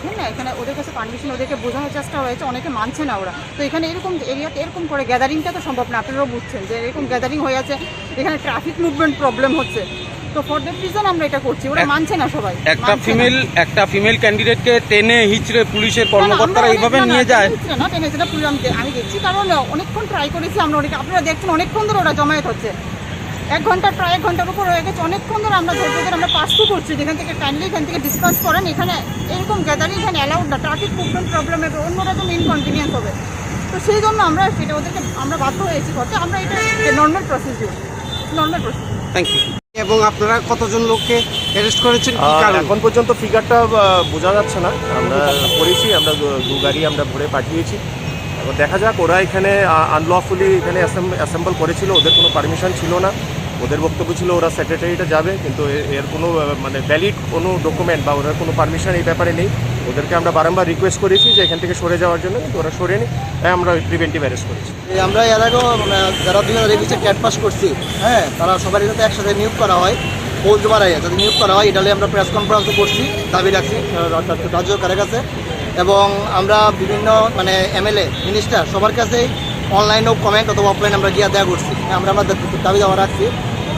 দেখেন না, এখানে ওদের কাছে পারমিশন ওদেরকে বোঝানোর চেষ্টা হয়েছে, অনেকে মানছে না ওরা। তো এখানে এরকম এরিয়াতে এরকম করে গ্যাদারিংটা তো সম্ভব না, আপনারাও বুঝছেন যে এরকম গ্যাদারিং হয়ে আছে, এখানে ট্রাফিক মুভমেন্ট প্রবলেম হচ্ছে। তো ফর দ্যাট রিজন আমরা এটা করছি, ওরা মানছে না সবাই। একটা ফিমেল ক্যান্ডিডেটকে টেনে হিচড়ে পুলিশের কর্মকর্তারা এইভাবে নিয়ে যায় না, টেনে সেটা আমি দেখছি, কারণ অনেকক্ষণ ট্রাই করেছি আমরা, আপনারা দেখছেন অনেকক্ষণ ধরে ওরা জমায়েত হচ্ছে, 1 ঘন্টা প্রায় 1 ঘন্টার উপর হয়ে গেছে, অনেকক্ষণ ধরে আমরা ধৈর্য ধরে আমরা পাস থ্রু করছি। যেখান থেকে কাইন্ডলি এখান থেকে ডিসকাস করেন, এখানে এরকম গ্যাদারিং এখানে অ্যালাউড না, ট্রাফিক মুভমেন্ট প্রবলেম হবে, অন্যরকম ইনকনভিনিয়েন্স হবে। তো সেই জন্য আমরা সেটা ওদেরকে আমরা বাধ্য হয়েছি করতে, আমরা এটা নর্মাল প্রসিডিউর। Thank you. এবং আপনারা কতজন লোককে অ্যারেস্ট করেছেন, কি কারণে? এখন পর্যন্ত ফিগারটা বোঝা যাচ্ছে না, আমরা করেছি, আমরা 2 গাড়ি আমরা ভরে পাঠিয়েছি। এবার দেখা যাক, ওরা এখানে আনলফুলি এখানে অ্যাসেম্বল করেছিল, ওদের কোনো পারমিশন ছিল না। ওদের বক্তব্য ছিল ওরা সেক্রেটারিটা যাবে, কিন্তু এর কোনো মানে ভ্যালিড কোনো ডকুমেন্ট বা ওদের কোনো পারমিশন এই ব্যাপারে নেই। ওদেরকে আমরা বারংবার রিকোয়েস্ট করেছি যে এখান থেকে সরে যাওয়ার জন্য, কিন্তু ওরা সরেনি, তাই আমরা প্রিভেন্টিভ অ্যারেস্ট করেছি। আমরা এর আগেও যারা 2021 ক্যাট পাস করছি, হ্যাঁ, তারা সবারই যাতে একসাথে নিয়োগ করা হয়, পোস্ট বাড়াই যাতে নিয়োগ করা হয়, এটা আমরা প্রেস কনফারেন্সও করছি, দাবি রাখছি রাজ্য সরকারের কাছে। এবং আমরা বিভিন্ন মানে এমএলএ মিনিস্টার সবার কাছেই অনলাইনেও কমেন্ট অথবা অফলাইন আমরা গিয়ে দেওয়া করছি, আমরা আমাদের দাবি দেওয়া রাখছি।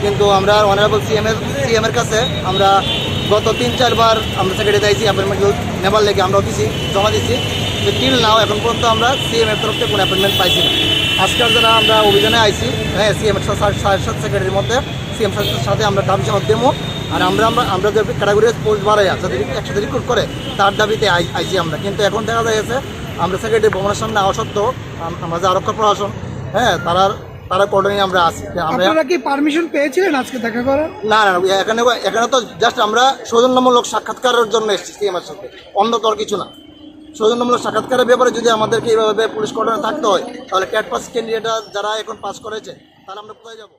কিন্তু আমরা অনারেবল সিএমের কাছে আমরা গত 3-4 বার আমরা সেক্রেটারি দিয়েছি, অ্যাপয়েন্টমেন্ট নেবার লেগে আমরা অফিসে জমা দিচ্ছি, যে টিল নাও এখন পর্যন্ত আমরা সিএমের তরফ থেকে কোনো অ্যাপয়েন্টমেন্ট পাইছি না। আজকাল যারা আমরা অভিযানে আইছি, হ্যাঁ, সিএমের সেক্রেটারির মধ্যে সিএম সাথে আমরা দাবি জমা দেবো। আর আমরা যে ক্যাটাগরি পোস্ট বাড়াই যাদের একসাথে রিক্রুট করে তার দাবিতে আইছি আমরা। কিন্তু এখন দেখা যাচ্ছে আমরা সেক্রেটারি ভবনের সামনে আসা সত্ত্বেও আমরা যে আরক্ষা প্রশাসন, হ্যাঁ, তারা কর্ডনে আমরা আছি। আপনারা কি পারমিশন পেয়েছিলেন আজকে দেখা করার? না, এখানে তো জাস্ট আমরা সৌজন্যমূলক সাক্ষাৎকারের জন্য এসেছি সিএমের সাথে, অন্য তো আর কিছু না। সৌজন্যমূলক সাক্ষাৎকারের ব্যাপারে যদি আমাদেরকে এইভাবে পুলিশ কর্ডনে থাকতে হয়, তাহলে ক্যাট পাস ক্যান্ডিডেট যারা এখন পাস করেছে তাহলে আমরা কোথায় যাবো?